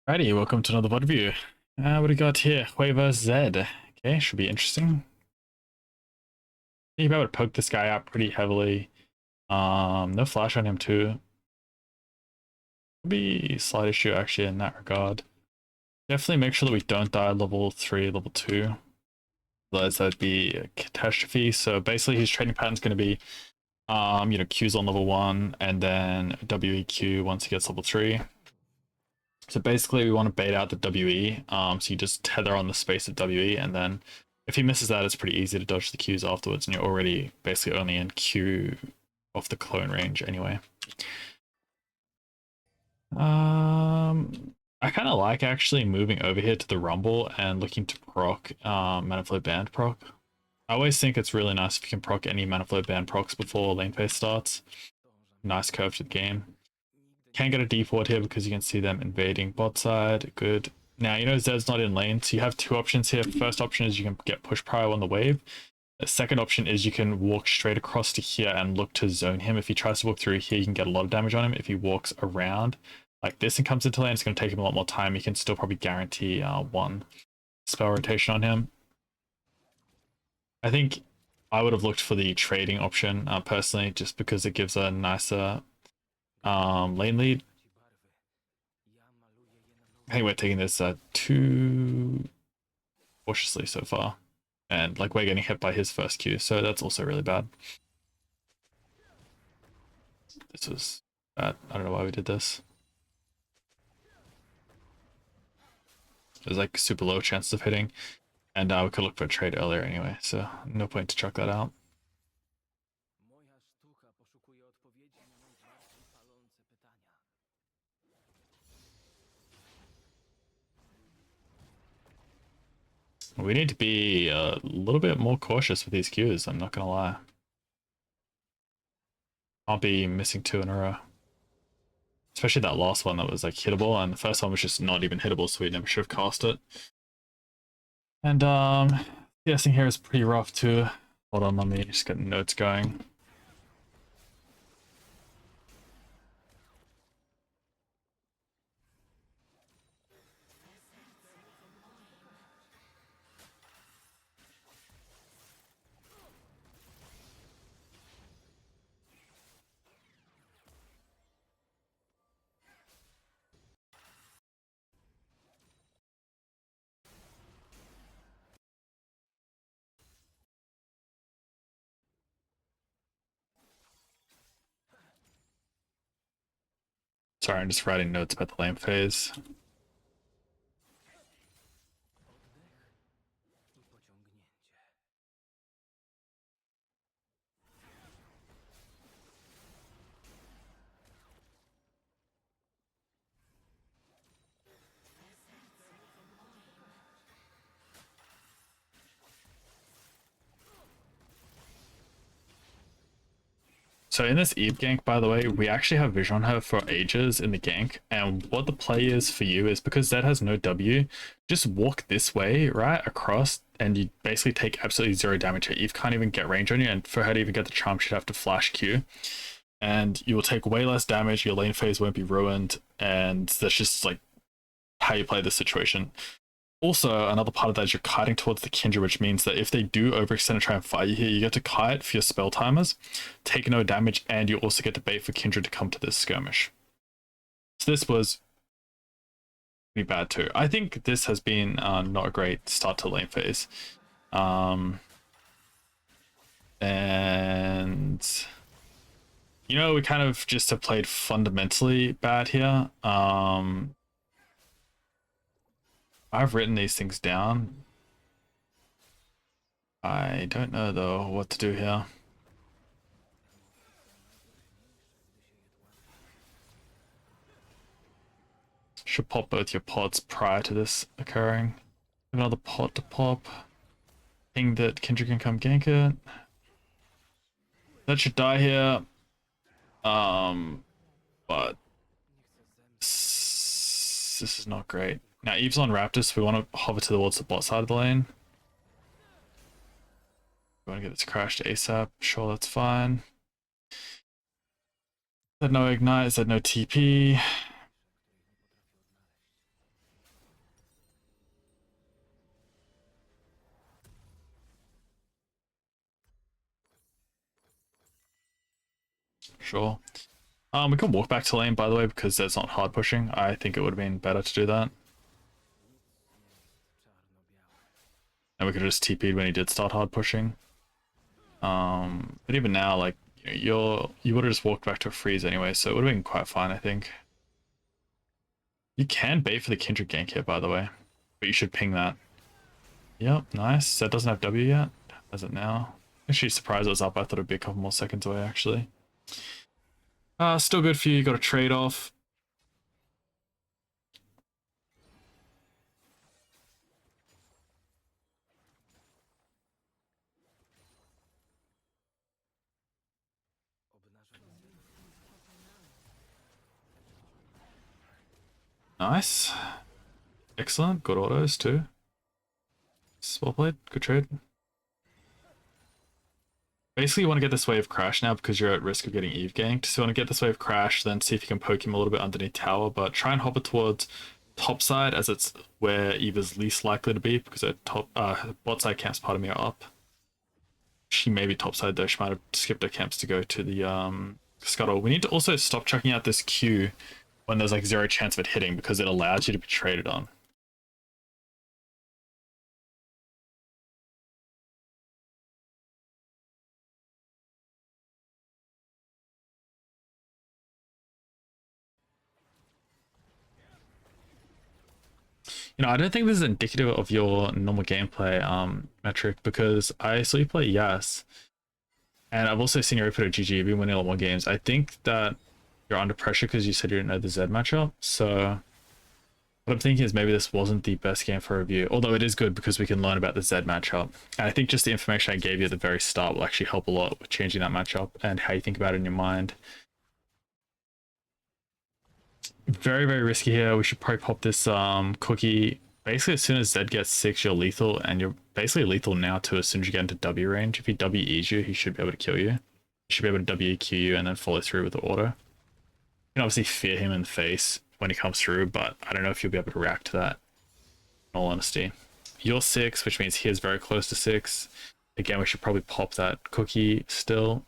Alrighty, welcome to another VOD review. What do we got here? Hwei vs Z. Okay, should be interesting. You'll be able to poke this guy out pretty heavily. No flash on him too. Could be a slight issue actually in that regard. Definitely make sure that we don't die level 3, level 2. Otherwise that'd be a catastrophe. So basically his trading pattern's going to be Q's on level 1 and then WEQ once he gets level 3. So basically we want to bait out the WE, so you just tether on the space of WE, and then if he misses that, it's pretty easy to dodge the Qs afterwards, and you're already basically only in Q off the clone range anyway. I kind of like actually moving over here to the Rumble and looking to proc Mana Flow Band proc. I always think it's really nice if you can proc any Mana Flow Band procs before lane phase starts. Nice curve to the game. Can get a deep ward here because you can see them invading bot side. Good. Now, you know Zed's not in lane, so you have two options here. First option is you can get push prio on the wave. The second option is you can walk straight across to here and look to zone him. If he tries to walk through here, you can get a lot of damage on him. If he walks around like this and comes into lane, it's going to take him a lot more time. You can still probably guarantee one spell rotation on him. I think I would have looked for the trading option personally, just because it gives a nicer lane lead. I think we're taking this too cautiously so far, and like we're getting hit by his first Q, so that's also really bad. This was bad. I don't know why we did this. There's like super low chances of hitting, and we could look for a trade earlier anyway, so no point to chuck that out. We need to be a little bit more cautious with these Qs, I'm not gonna lie. I'll be missing 2 in a row. Especially that last one that was like hittable, and the first one was just not even hittable, so we never should have cast it. And guessing here is pretty rough too. Hold on, let me just get notes going. Sorry, I'm just writing notes about the lane phase. So in this Eve gank, by the way, we actually have vision on her for ages in the gank, and what the play is for you is because Zed has no W, just walk this way, right, across, and you basically take absolutely 0 damage. Eve can't even get range on you, and for her to even get the charm, she'd have to flash Q. And you will take way less damage, your lane phase won't be ruined, and that's just like how you play this situation. Also, another part of that is you're kiting towards the Kindred, which means that if they do overextend and try and fight you here, you get to kite for your spell timers, take no damage, and you also get to bait for Kindred to come to this skirmish. So this was pretty bad too. I think this has been not a great start to lane phase. And you know, we kind of just have played fundamentally bad here. I've written these things down. I don't know though what to do here. Should pop both your pods prior to this occurring. Another pod to pop. Thing that Kindred can come gank it. That should die here. But this is not great. Now Eve's on Raptor, so we want to hover towards the bot side of the lane. We want to get this crashed ASAP. Sure, that's fine. Said no ignite, said no TP. sure. We can walk back to lane, by the way, because there's not hard pushing. I think it would have been better to do that. And we could have just TP'd when he did start hard pushing. But even now, like, you would have just walked back to a freeze anyway, so it would have been quite fine, I think. You can bait for the Kindred gank here, by the way, but you should ping that. Yep, nice. That doesn't have W yet. Has it now? Actually surprised it was up. I thought it'd be a couple more seconds away, actually. Still good for you. You got a trade off. Nice. Excellent. Good autos too. Well played. Good trade. Basically, you want to get this wave crash now because you're at risk of getting Eve ganked. So you want to get this wave crash, then see if you can poke him a little bit underneath tower, but try and hop it towards top side as it's where Eve is least likely to be because her bot side camps part of me are up. She may be top side though. She might have skipped her camps to go to the scuttle. We need to also stop chucking out this Q when there's like 0 chance of it hitting because it allows you to be traded on. You know, I don't think this is indicative of your normal gameplay metric because I saw you play Yas, and I've also seen you put a GG. You've been winning a lot more games. I think that you're under pressure because you said you didn't know the Z matchup. So what I'm thinking is maybe this wasn't the best game for review, although it is good because we can learn about the Z matchup. And I think just the information I gave you at the very start will actually help a lot with changing that matchup and how you think about it in your mind. Very, very risky here. We should probably pop this cookie. Basically, as soon as Zed gets 6, you're lethal, and you're basically lethal now too as soon as you get into W range. If he WEs you, he should be able to kill you. He should be able to WQ you and then follow through with the auto. You can obviously fear him in the face when he comes through, but I don't know if you'll be able to react to that, in all honesty. You're 6, which means he is very close to 6. Again, we should probably pop that cookie still.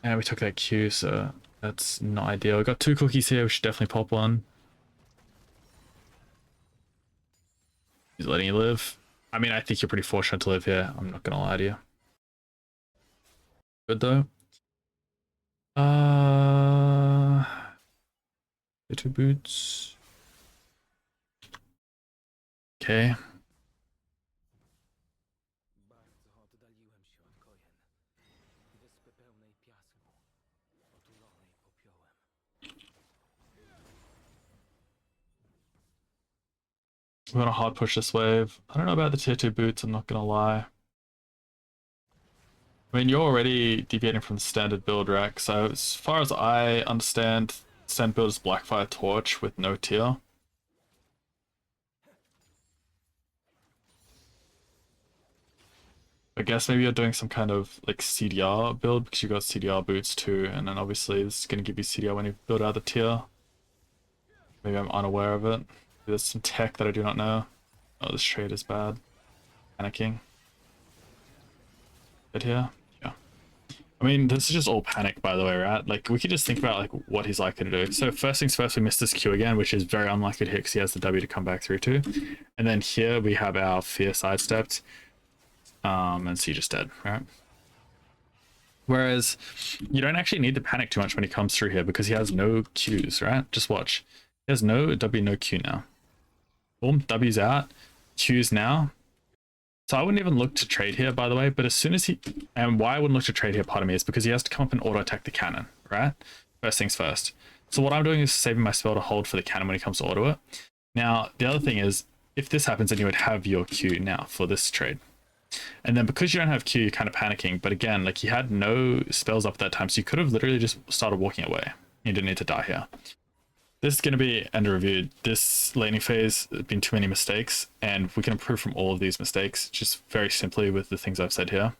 And we took that Q, so that's not ideal. We got 2 cookies here. We should definitely pop one. He's letting you live. I mean, I think you're pretty fortunate to live here. I'm not gonna lie to you. Good though. The 2 boots. Okay. We're gonna hard push this wave. I don't know about the tier 2 boots, I'm not gonna lie. I mean, you're already deviating from the standard build, right? So as far as I understand, standard build is Blackfire Torch with no tier. I guess maybe you're doing some kind of like CDR build because you got CDR boots too, and then obviously this is gonna give you CDR when you build out the tier. Maybe I'm unaware of it. There's some tech that I do not know. Oh, this trade is bad. Panicking. Good here. Yeah. I mean, this is just all panic, by the way, right? Like, we could just think about like what he's likely to do. So first things first, we missed this Q again, which is very unlikely to hit because he has the W to come back through to. And then here we have our fear sidestepped. And so you're just dead, right? Whereas you don't actually need to panic too much when he comes through here because he has no Qs, right? Just watch. He has no W, no Q now. Boom, W's out, Q's now. So I wouldn't even look to trade here, by the way, but as soon as he... And why I wouldn't look to trade here, part of me, is because he has to come up and auto-attack the cannon, right? First things first. So what I'm doing is saving my spell to hold for the cannon when he comes to auto it. Now, the other thing is, if this happens, then you would have your Q now for this trade. And then because you don't have Q, you're kind of panicking. But again, like, he had no spells up at that time, so you could have literally just started walking away. You didn't need to die here. This is going to be under review. This laning phase has been too many mistakes, and we can improve from all of these mistakes just very simply with the things I've said here.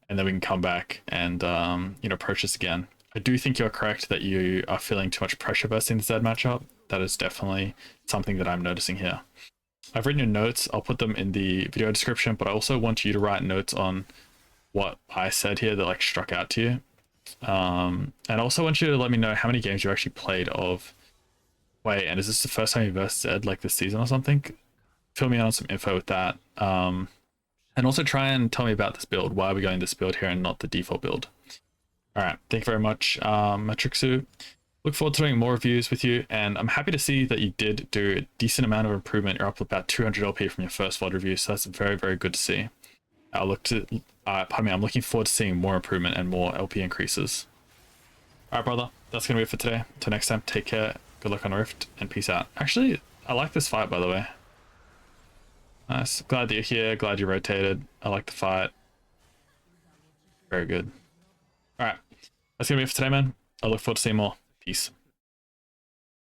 And then we can come back and approach this again. I do think you're correct that you are feeling too much pressure versing the Z matchup. That is definitely something that I'm noticing here. I've written your notes. I'll put them in the video description, but I also want you to write notes on what I said here that like struck out to you. And also want you to let me know how many games you actually played of Hwei, and is this the first time you've versed Zed like this season or something? Fill me in on some info with that. And also try and tell me about this build. Why are we going this build here and not the default build? All right, thank you very much, Metrixu. Look forward to doing more reviews with you, and I'm happy to see that you did do a decent amount of improvement. You're up about 200 LP from your first VOD review, so that's very, very good to see. I'm looking forward to seeing more improvement and more LP increases. All right, brother, that's gonna be it for today. Until next time, take care, good luck on Rift, and peace out. Actually, I like this fight, by the way. Nice. Glad that you're here. Glad you rotated. I like the fight. Very good. All right. That's going to be it for today, man. I look forward to seeing more. Peace.